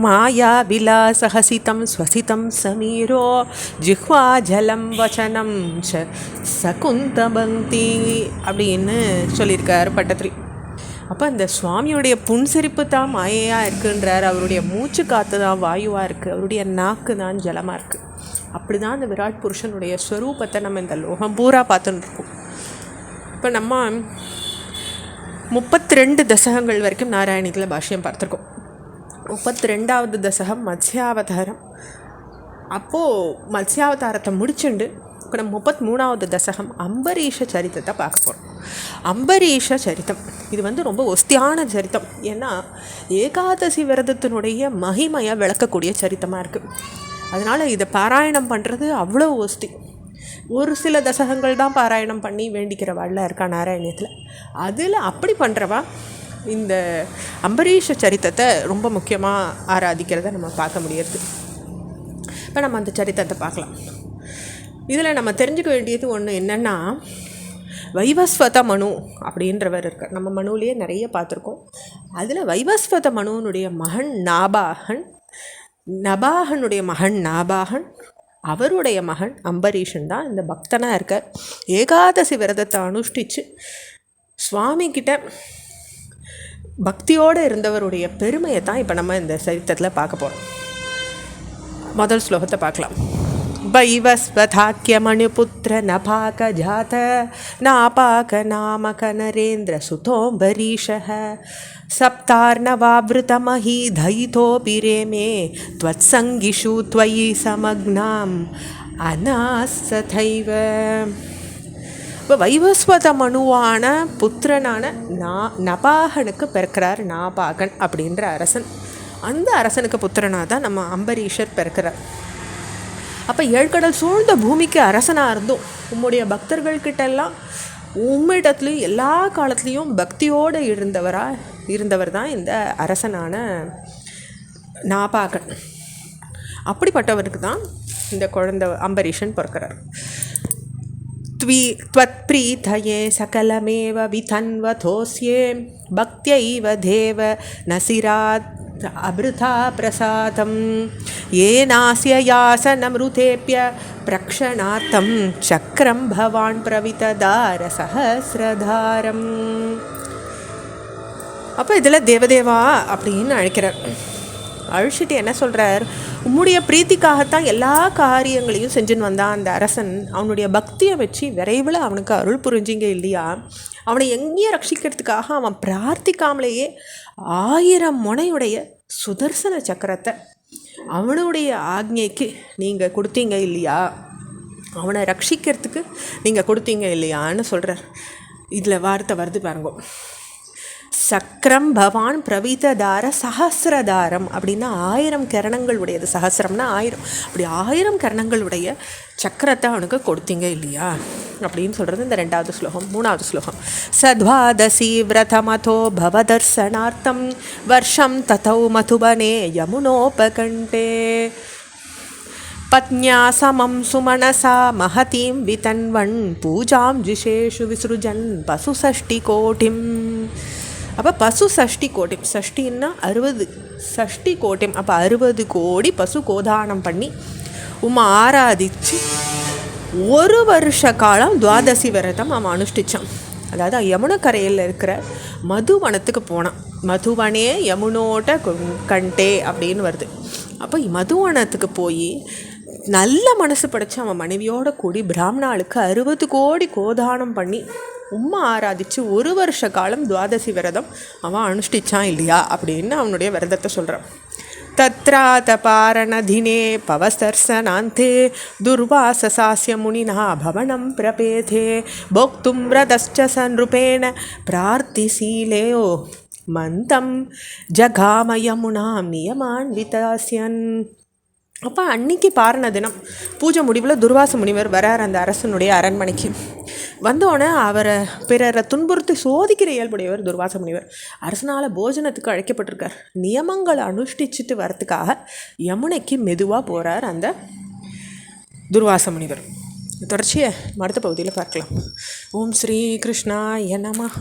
மாயா விலாசஹசிதம் ஸ்வசிதம் சமீரோ ஜிஹ்வா ஜலம் வச்சனம் சகுந்தபந்தி அப்படின்னு சொல்லியிருக்கார் பட்டத்திரி. அப்போ இந்த சுவாமியுடைய புன்சிரிப்பு தான் மாயையாக இருக்குன்றார். அவருடைய மூச்சு காற்று தான் வாயுவாக இருக்குது, அவருடைய நாக்கு தான் ஜலமாக இருக்குது. அப்படி தான் இந்த விராட் புருஷனுடைய ஸ்வரூபத்தை நம்ம இந்த லோகம் பூரா பார்த்துன்னு இருக்கோம். இப்போ நம்ம 32 தசகங்கள் வரைக்கும் நாராயணியத்தில் பாஷ்யம் பார்த்துருக்கோம். 32வது தசகம் மத்ஸ்யாவதாரம். அப்போது மத்ஸ்யாவதாரத்தை முடிச்சுண்டு இப்போ நம்ம 33வது தசகம் அம்பரீஷ சரித்தத்தை பார்க்க போகிறோம். அம்பரீஷ சரித்தம் இது ரொம்ப ஒஸ்தியான சரித்தம். ஏன்னா ஏகாதசி விரதத்தினுடைய மகிமையை விளக்கக்கூடிய சரித்தமாக இருக்குது. அதனால் இதை பாராயணம் பண்ணுறது அவ்வளோ ஒஸ்தி. ஒரு சில தசகங்கள் தான் பாராயணம் பண்ணி வேண்டிக்கிறவாள்லாம் இருக்கா நாராயணியத்தில். அதில் அப்படி பண்ணுறவா இந்த அம்பரீஷ சரித்தத்தை ரொம்ப முக்கியமாக ஆராதிக்கிறத நம்ம பார்க்க முடியாது. இப்போ நம்ம அந்த சரித்தத்தை பார்க்கலாம். இதில் நம்ம தெரிஞ்சுக்க வேண்டியது ஒன்று என்னென்னா, வைவஸ்வத மனு அப்படின்றவர் இருக்கார். நம்ம மனுவிலேயே நிறைய பார்த்துருக்கோம். அதில் வைவஸ்வத மனுனுடைய மகன் நபாகனுடைய மகன் நாபாகன், அவருடைய மகன் அம்பரீஷன் தான் இந்த பக்தனாக இருக்க. ஏகாதசி விரதத்தை அனுஷ்டித்து சுவாமிக்கிட்ட பக்தியோடு இருந்தவருடைய பெருமையை தான் இப்போ நம்ம இந்த சரித்திரத்தில் பார்க்க போகிறோம். முதல் ஸ்லோகத்தை பார்க்கலாம். வைவஸ்வதாக்கிய மணிபுத்திர நபாக ஜாத நாபாக நாமக நரேந்திர சுதோம்பரீஷः சப்தார்ணவாவிருதமஹி தயிதோபி ரேமே த்வத்சங்கிஷு த்வயி சமக்னாம் அநாசதைவ. இப்போ வைவஸ்வத மனுவான புத்திரனான நபாகனுக்கு பிறக்கிறார் நாபாகன் அப்படின்ற அரசன். அந்த அரசனுக்கு புத்திரனாக தான் நம்ம அம்பரீஷர் பிறக்கிறார். அப்போ ஏழ்கடல் சூழ்ந்த பூமிக்கு அரசனாக இருந்தும் உம்முடைய பக்தர்கள்கிட்டெல்லாம் உம்மிடத்துலையும் எல்லா காலத்துலேயும் பக்தியோடு இருந்தவர் தான் இந்த அரசனான நாபாகன். அப்படிப்பட்டவருக்கு தான் இந்த குழந்தை அம்பரீஷன் பிறக்கிறார். त्वत्प्रीतये सकलमेव वितन्वतोऽस्ये भक्त्यैव देव नसिरात् अभृथा प्रसादं येनास्य यासनमृतेप्य प्रक्षणार्थं चक्रं भवान् प्रवितदार सहस्रधारम्. அப்போ இதில் தேவதேவா அப்படின்னு அழைக்கிறார். அழிச்சிட்டு என்ன சொல்கிறார், உம்முடைய பிரீத்திக்காகத்தான் எல்லா காரியங்களையும் செஞ்சுன்னு வந்தான் அந்த அரசன். அவனுடைய பக்தியை வச்சு விரைவில் அவனுக்கு அருள் புரிஞ்சிங்க இல்லையா? அவனை எங்கேயும் ரட்சிக்கிறதுக்காக அவன் பிரார்த்திக்காமலேயே 1000 முனையுடைய சுதர்சன சக்கரத்தை அவனுடைய ஆக்ஞைக்கு நீங்கள் கொடுத்தீங்க இல்லையா? அவனை ரட்சிக்கிறதுக்கு நீங்கள் கொடுத்தீங்க இல்லையான்னு சொல்கிறார். இதில் வார்த்தை வருது பாருங்க. சக்கரம் பவான் பிரவிததார சஹசிரதாரம் அப்படின்னா 1000 கரணங்கள் உடையது. சஹசிரம்னா 1000. அப்படி 1000 கரணங்களுடைய சக்கரத்தை அவனுக்கு கொடுத்தீங்க இல்லையா அப்படின்னு சொல்கிறது இந்த 2வது ஸ்லோகம். 3வது ஸ்லோகம். சத்வாதசி விரதமதோ பவதர்சனார்த்தம் வர்ஷம் ததௌ மதுபனே யமுனோபகண்டே பத்ஞா சமம் சுமனசா மஹதீம் விதன்வன் பூஜாம் ஜிஷேஷு விசுருஜன் பசு சஷ்டி கோட்டிம். அப்போ பசு சஷ்டி கோட்டி, சஷ்டின்னா 60, சஷ்டி கோட்டிம் அப்போ 60 கோடி பசு கோதானம் பண்ணி ஆராதித்து 1 வருஷ காலம் துவாதசி விரதம் அவன் அனுஷ்டித்தான். அதாவது யமுனக்கரையில் இருக்கிற மதுவனத்துக்கு போனான். மதுவனே யமுனோட்ட கண்டே அப்படின்னு வருது. அப்போ மதுவனத்துக்கு போய் நல்ல மனசு படைச்சு அவன் மனைவியோட கூடி பிராமணாளுக்கு 60 கோடி கோதானம் பண்ணி ஆராதித்து 1 வருஷ காலம் துவாதசி விரதம் அவன் அனுஷ்டிச்சான் இல்லையா அப்படின்னு அவனுடைய விரதத்தை சொல்கிறான். தத்ராத பாரணதினே பவசர்சனாந்தே துர்வாசசாஸ்ய முனினா பவனம் பிரபேதே போக்தும் விரதஸ்ச சன்ருபேண பிரார்த்திசீலேயோ மந்தம் ஜகாமயமுனாம் நியமான் விதாசியன். அப்போ அன்னைக்கு பாரண தினம் பூஜை முடிவில் துர்வாச முனிவர் வரார் அந்த அரசனுடைய அரண்மனைக்கு. வந்தோடனே அவரை பிறரை துன்புறுத்தி சோதிக்கிற இயல்புடையவர் துர்வாச முனிவர். அரசனால் போஜனத்துக்கு அழைக்கப்பட்டிருக்கார். நியமங்களை அனுஷ்டிச்சுட்டு வரத்துக்காக யமுனைக்கு மெதுவாக போகிறார் அந்த துர்வாச முனிவர். தொடர்ச்சியை அடுத்த பகுதியில் பார்க்கலாம். ஓம் ஸ்ரீ கிருஷ்ணாய நமஹ.